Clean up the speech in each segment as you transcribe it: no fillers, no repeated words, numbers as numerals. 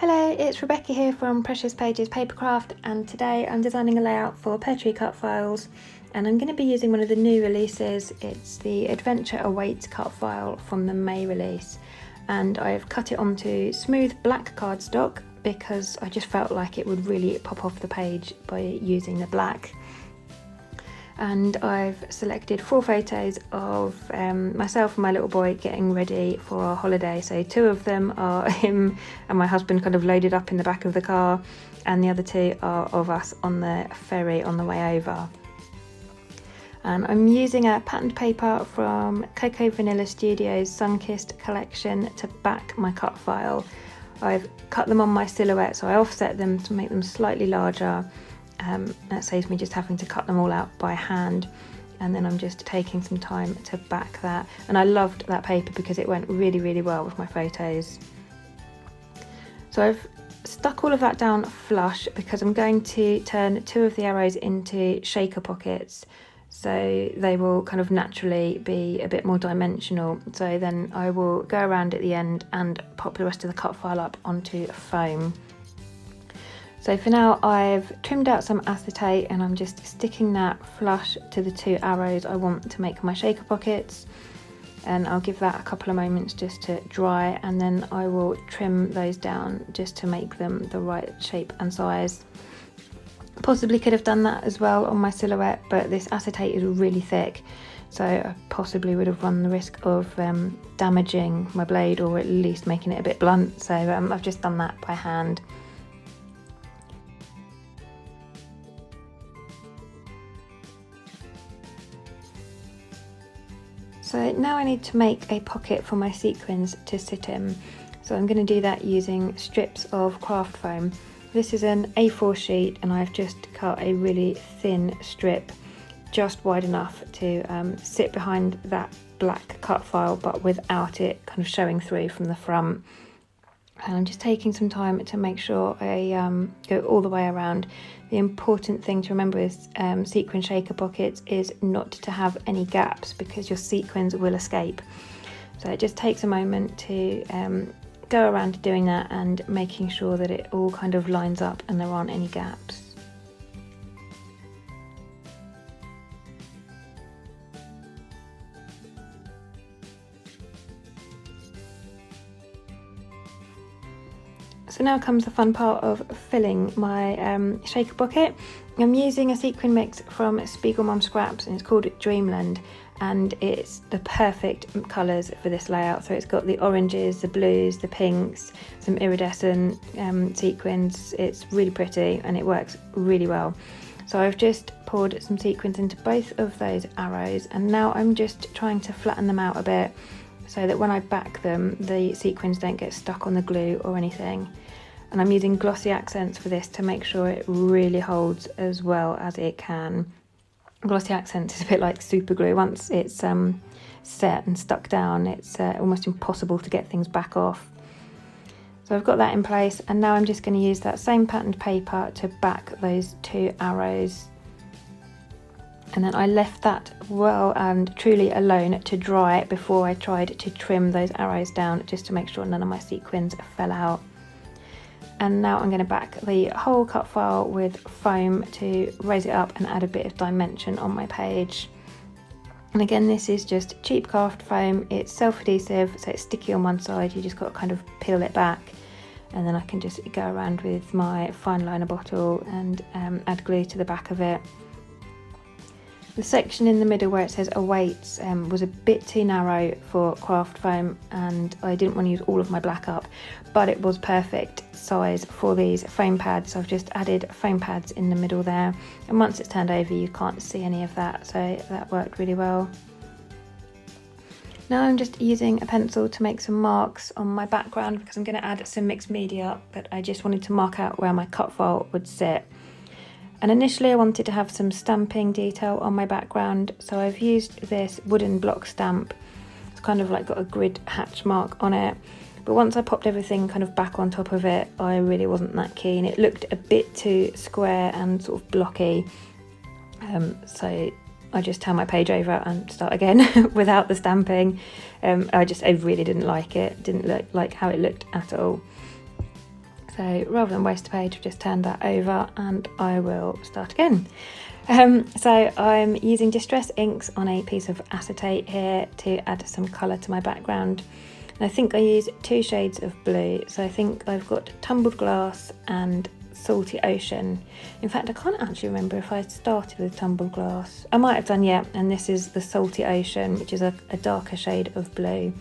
Hello, it's Rebecca here from Precious Pages Papercraft, and today I'm designing a layout for Peartree Cutfiles, and I'm going to be using one of the new releases. It's the Adventure Awaits cut file from the May release, and I've cut it onto smooth black cardstock because I just felt like it would really pop off the page by using the black. And I've selected 4 photos of myself and my little boy getting ready for our holiday. So 2 of them are him and my husband kind of loaded up in the back of the car, and the other 2 are of us on the ferry on the way over. And I'm using a patterned paper from Cocoa Vanilla Studios Sunkissed collection to back my cut file. I've cut them on my silhouette, so I offset them to make them slightly larger. That saves me just having to cut them all out by hand, and then I'm just taking some time to back that. And I loved that paper because it went really well with my photos. So I've stuck all of that down flush because I'm going to turn 2 of the arrows into shaker pockets, so they will kind of naturally be a bit more dimensional. So then I will go around at the end and pop the rest of the cut file up onto foam. So for now I've trimmed out some acetate and I'm just sticking that flush to the 2 arrows I want to make my shaker pockets, and I'll give that a couple of moments just to dry, and then I will trim those down just to make them the right shape and size. Possibly could have done that as well on my silhouette, but this acetate is really thick, so I possibly would have run the risk of damaging my blade, or at least making it a bit blunt, so I've just done that by hand. So now I need to make a pocket for my sequins to sit in. So I'm going to do that using strips of craft foam. This is an A4 sheet and I've just cut a really thin strip, just wide enough to sit behind that black cut file, but without it kind of showing through from the front. And I'm just taking some time to make sure I go all the way around. The important thing to remember with sequin shaker pockets is not to have any gaps, because your sequins will escape. So it just takes a moment to go around doing that and making sure that it all kind of lines up and there aren't any gaps. So now comes the fun part of filling my shaker pocket. I'm using a sequin mix from Spiegelmom Scraps and it's called Dreamland, and it's the perfect colours for this layout. So it's got the oranges, the blues, the pinks, some iridescent sequins. It's really pretty and it works really well. So I've just poured some sequins into both of those arrows, and now I'm just trying to flatten them out a bit so that when I back them, the sequins don't get stuck on the glue or anything. And I'm using glossy accents for this to make sure it really holds as well as it can. Glossy accents is a bit like super glue. Once it's set and stuck down, it's almost impossible to get things back off. So I've got that in place, and now I'm just going to use that same patterned paper to back those 2 arrows. And then I left that well and truly alone to dry before I tried to trim those arrows down, just to make sure none of my sequins fell out. And now I'm going to back the whole cut file with foam to raise it up and add a bit of dimension on my page. And again, this is just cheap craft foam. It's self-adhesive, so it's sticky on one side. You just got to kind of peel it back, and then I can just go around with my fine liner bottle and add glue to the back of it. The section in the middle where it says awaits was a bit too narrow for craft foam, and I didn't want to use all of my black up, but it was perfect size for these foam pads. So I've just added foam pads in the middle there, and once it's turned over you can't see any of that, so that worked really well. Now I'm just using a pencil to make some marks on my background because I'm going to add some mixed media, but I just wanted to mark out where my cut file would sit. And initially I wanted to have some stamping detail on my background, so I've used this wooden block stamp. It's kind of like got a grid hatch mark on it, but once I popped everything kind of back on top of it, I really wasn't that keen. It looked a bit too square and sort of blocky, so I just turn my page over and start again without the stamping. I really didn't like it. Didn't look like how it looked at all. So rather than waste a page, I've just turned that over and I will start again. So I'm using Distress inks on a piece of acetate here to add some colour to my background. And I think I use 2 shades of blue. So I think I've got Tumbled Glass and Salty Ocean. In fact, I can't actually remember if I started with Tumbled Glass. I might have done, yeah, and this is the Salty Ocean, which is a darker shade of blue,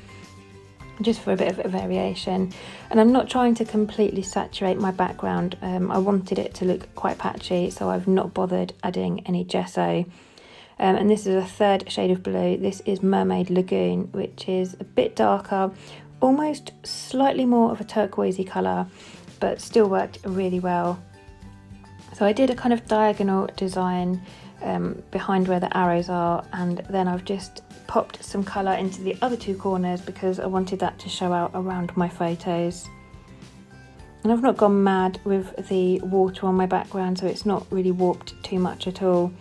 just for a bit of a variation. And I'm not trying to completely saturate my background. I wanted it to look quite patchy, so I've not bothered adding any gesso. And this is a 3rd shade of blue. This is Mermaid Lagoon, which is a bit darker, almost slightly more of a turquoisey colour, but still worked really well. So I did a kind of diagonal design behind where the arrows are, and then I've just popped some colour into the other 2 corners because I wanted that to show out around my photos. And I've not gone mad with the water on my background, so it's not really warped too much at all.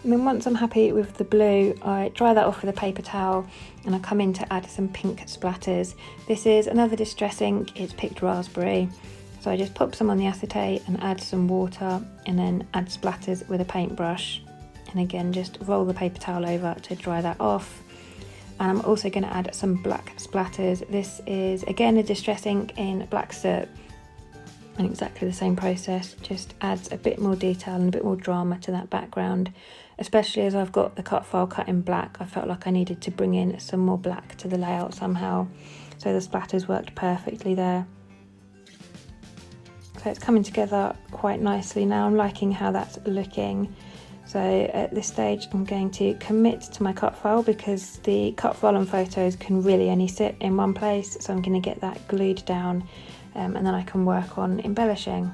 And then once I'm happy with the blue, I dry that off with a paper towel and I come in to add some pink splatters. This is another Distress ink, it's Picked Raspberry. So I just pop some on the acetate and add some water and then add splatters with a paintbrush. And again, just roll the paper towel over to dry that off. And I'm also going to add some black splatters. This is again a Distress ink in Black Soot. And exactly the same process, just adds a bit more detail and a bit more drama to that background. Especially as I've got the cut file cut in black, I felt like I needed to bring in some more black to the layout somehow. So the splatters worked perfectly there. So it's coming together quite nicely now. I'm liking how that's looking. So at this stage I'm going to commit to my cut file because the cut file and photos can really only sit in one place. So I'm going to get that glued down and then I can work on embellishing.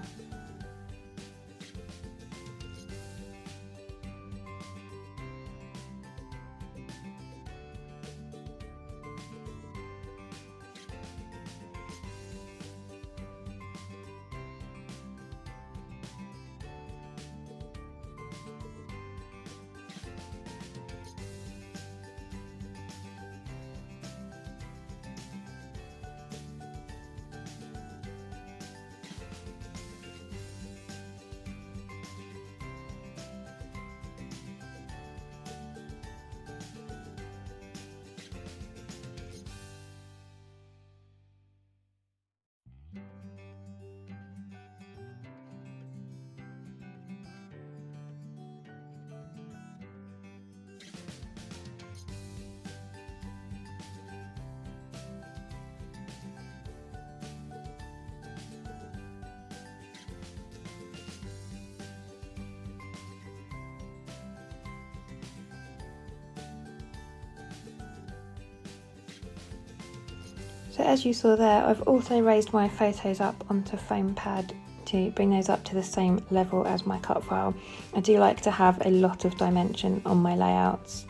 So as you saw there, I've also raised my photos up onto foam pad to bring those up to the same level as my cut file. I do like to have a lot of dimension on my layouts,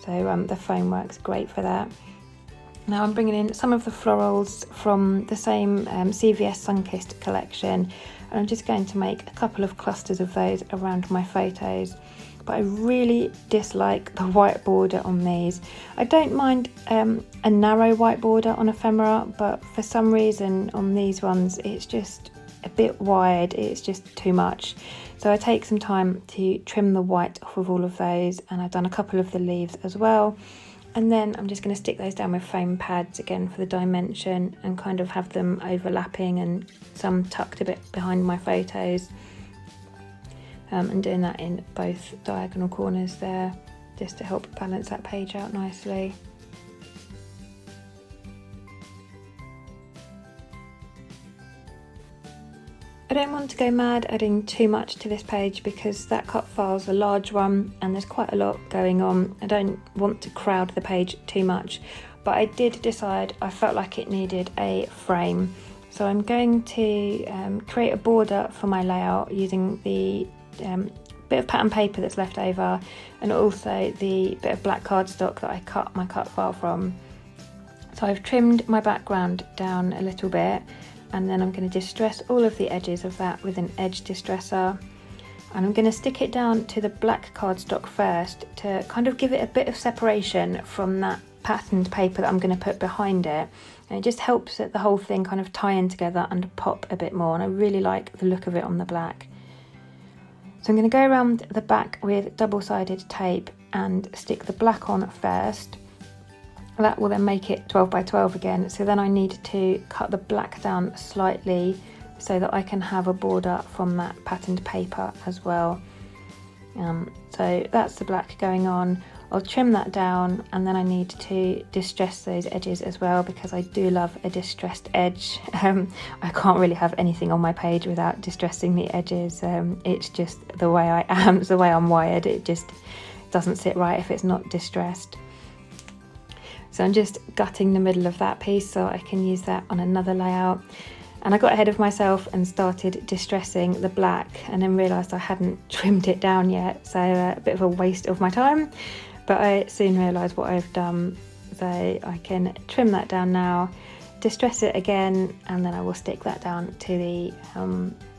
so the foam works great for that. Now I'm bringing in some of the florals from the same CVS Sunkissed collection, and I'm just going to make a couple of clusters of those around my photos. But I really dislike the white border on these. I don't mind a narrow white border on ephemera, but for some reason on these ones it's just a bit wide, it's just too much. So I take some time to trim the white off of all of those, and I've done a couple of the leaves as well. And then I'm just going to stick those down with foam pads again for the dimension and kind of have them overlapping and some tucked a bit behind my photos. And doing that in both diagonal corners there, just to help balance that page out nicely. I don't want to go mad adding too much to this page because that cut file's a large one and there's quite a lot going on. I don't want to crowd the page too much, but I did decide I felt like it needed a frame. So I'm going to create a border for my layout using the bit of pattern paper that's left over and also the bit of black cardstock that I cut my cut file from. So I've trimmed my background down a little bit, and then I'm going to distress all of the edges of that with an edge distresser. And I'm going to stick it down to the black cardstock first to kind of give it a bit of separation from that patterned paper that I'm going to put behind it. And it just helps it, the whole thing kind of tie in together and pop a bit more, and I really like the look of it on the black. So I'm going to go around the back with double-sided tape and stick the black on first. That will then make it 12 by 12 again, so then I need to cut the black down slightly so that I can have a border from that patterned paper as well. So that's the black going on. I'll trim that down, and then I need to distress those edges as well, because I do love a distressed edge. I can't really have anything on my page without distressing the edges. It's just the way I am, it's the way I'm wired. It just doesn't sit right if it's not distressed. So I'm just gutting the middle of that piece so I can use that on another layout. And I got ahead of myself and started distressing the black, and then realised I hadn't trimmed it down yet, so a bit of a waste of my time. But I soon realised what I've done, so I can trim that down now, distress it again, and then I will stick that down to the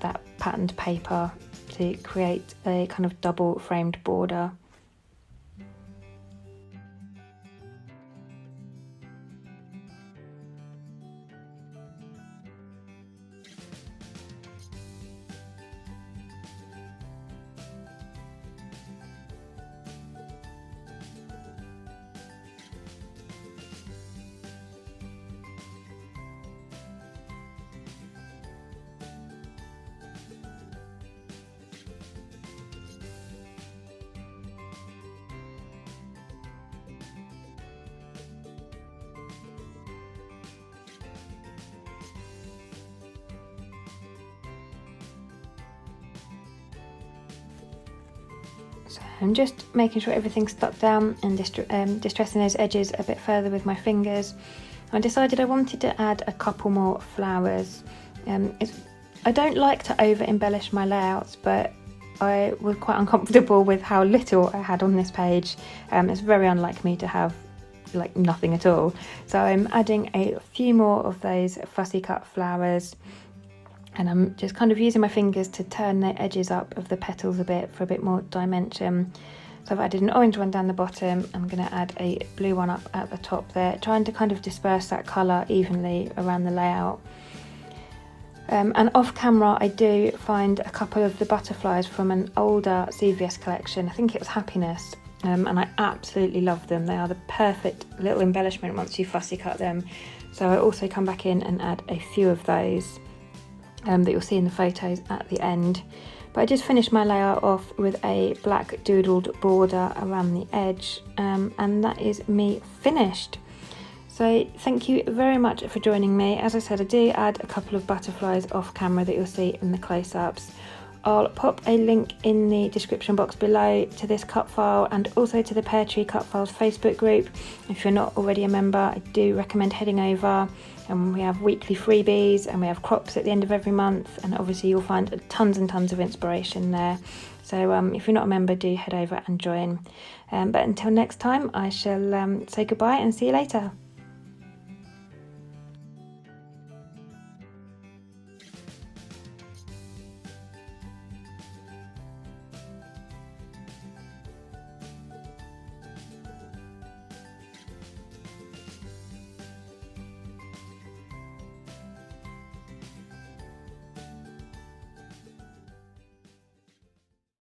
that patterned paper to create a kind of double framed border. So I'm just making sure everything's stuck down and distressing those edges a bit further with my fingers. I decided I wanted to add a couple more flowers. I don't like to over embellish my layouts, but I was quite uncomfortable with how little I had on this page. It's very unlike me to have like nothing at all. So I'm adding a few more of those fussy cut flowers, and I'm just kind of using my fingers to turn the edges up of the petals a bit for a bit more dimension. So I've added an orange one down the bottom. I'm going to add a blue one up at the top there, trying to kind of disperse that colour evenly around the layout. And off camera I do find a couple of the butterflies from an older CVS collection. I think it was Happiness, and I absolutely love them. They are the perfect little embellishment once you fussy cut them. So I also come back in and add a few of those that you'll see in the photos at the end. But I just finished my layout off with a black doodled border around the edge, and that is me finished. So thank you very much for joining me. As I said, I do add a couple of butterflies off camera that you'll see in the close-ups. I'll pop a link in the description box below to this cut file and also to the Peartree Cutfiles Facebook group. If you're not already a member, I do recommend heading over. And we have weekly freebies, and we have crops at the end of every month, and obviously you'll find tons and tons of inspiration there. So if you're not a member, do head over and join. But until next time, I shall say goodbye and see you later.